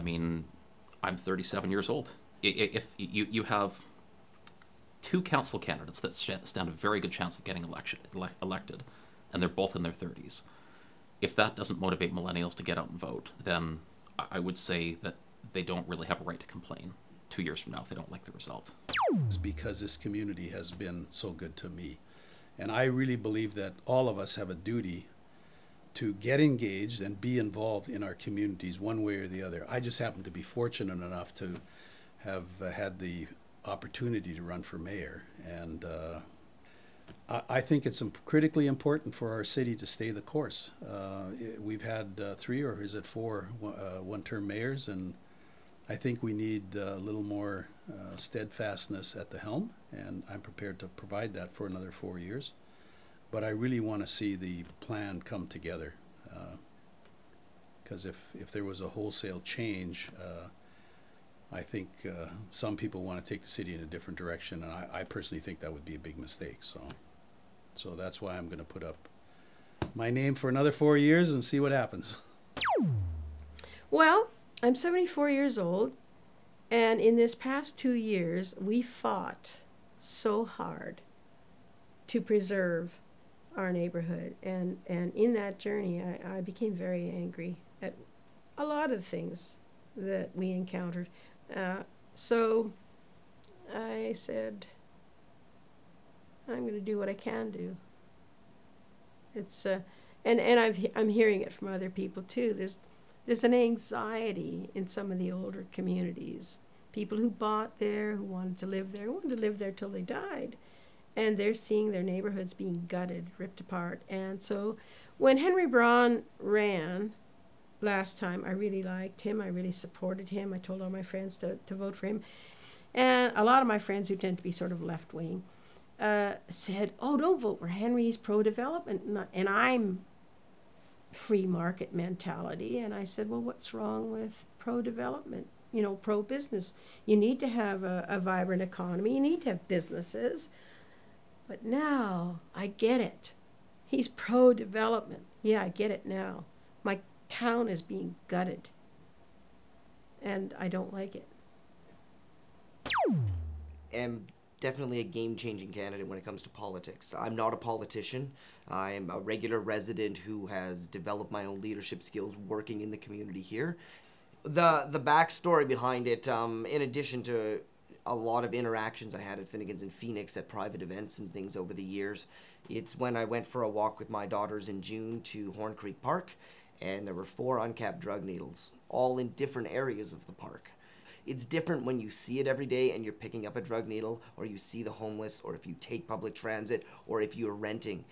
mean, I'm 37 years old. If you have two council candidates that stand a very good chance of getting elected, and they're both in their 30s, if that doesn't motivate millennials to get out and vote, then I would say that they don't really have a right to complain 2 years from now if they don't like the result. It's because this community has been so good to me. And I really believe that all of us have a duty to get engaged and be involved in our communities one way or the other. I just happen to be fortunate enough to have had the opportunity to run for mayor. And I think it's critically important for our city to stay the course. We've had 3 or is it 4 one-term mayors, and I think we need a little more steadfastness at the helm, and I'm prepared to provide that for another 4 years. But I really want to see the plan come together, because if there was a wholesale change, I think some people want to take the city in a different direction, and I personally think that would be a big mistake. So that's why I'm going to put up my name for another 4 years and see what happens. Well, I'm 74 years old, and in this past 2 years, we fought so hard to preserve our neighborhood. And in that journey, I became very angry at a lot of things that we encountered. So I said, I'm going to do what I can do. It's and I'm hearing it from other people too. There's an anxiety in some of the older communities. People who bought there, who wanted to live there till they died. And they're seeing their neighborhoods being gutted, ripped apart. And so when Henry Braun ran last time, I really liked him. I really supported him. I told all my friends to vote for him. And a lot of my friends who tend to be sort of left-wing said, oh, don't vote for Henry. He's pro-development. And I'm free market mentality. And I said, well, what's wrong with pro-development? You know, pro-business. You need to have a vibrant economy. You need to have businesses. But now I get it. He's pro-development. Yeah, I get it now. My town is being gutted. And I don't like it. I'm definitely a game-changing candidate when it comes to politics. I'm not a politician. I'm a regular resident who has developed my own leadership skills working in the community here. The backstory behind it, in addition to a lot of interactions I had at Finnegan's in Phoenix at private events and things over the years, it's when I went for a walk with my daughters in June to Horn Creek Park, and there were 4 uncapped drug needles, all in different areas of the park. It's different when you see it every day and you're picking up a drug needle, or you see the homeless, or if you take public transit, or if you're renting.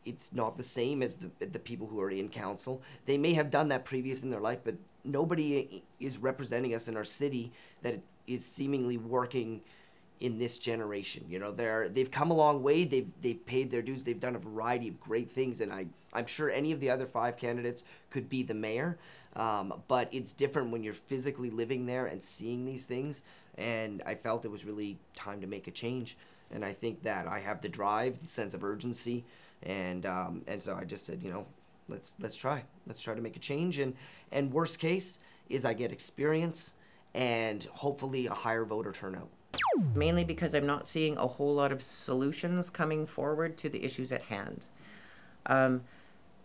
It's not the same as the people who are in council. They may have done that previous in their life, but nobody is representing us in our city that is seemingly working in this generation. You know, they've come a long way. They've paid their dues. They've done a variety of great things, and I'm sure any of the other 5 candidates could be the mayor. But it's different when you're physically living there and seeing these things. And I felt it was really time to make a change. And I think that I have the drive, the sense of urgency, and so I just said, you know, let's try to make a change. And worst case is I get experience and hopefully a higher voter turnout. Mainly because I'm not seeing a whole lot of solutions coming forward to the issues at hand.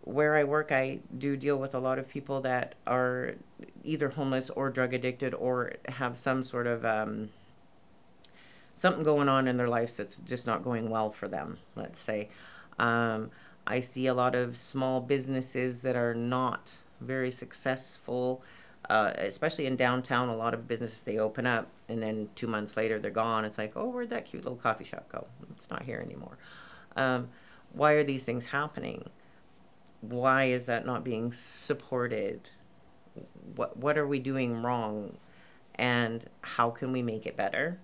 Where I work, I do deal with a lot of people that are either homeless or drug addicted or have some sort of something going on in their lives that's just not going well for them, let's say. I see a lot of small businesses that are not very successful, especially in downtown. A lot of businesses, they open up and then 2 months later they're gone. It's like, oh, where'd that cute little coffee shop go? It's not here anymore. Why are these things happening? Why is that not being supported? What are we doing wrong? And how can we make it better?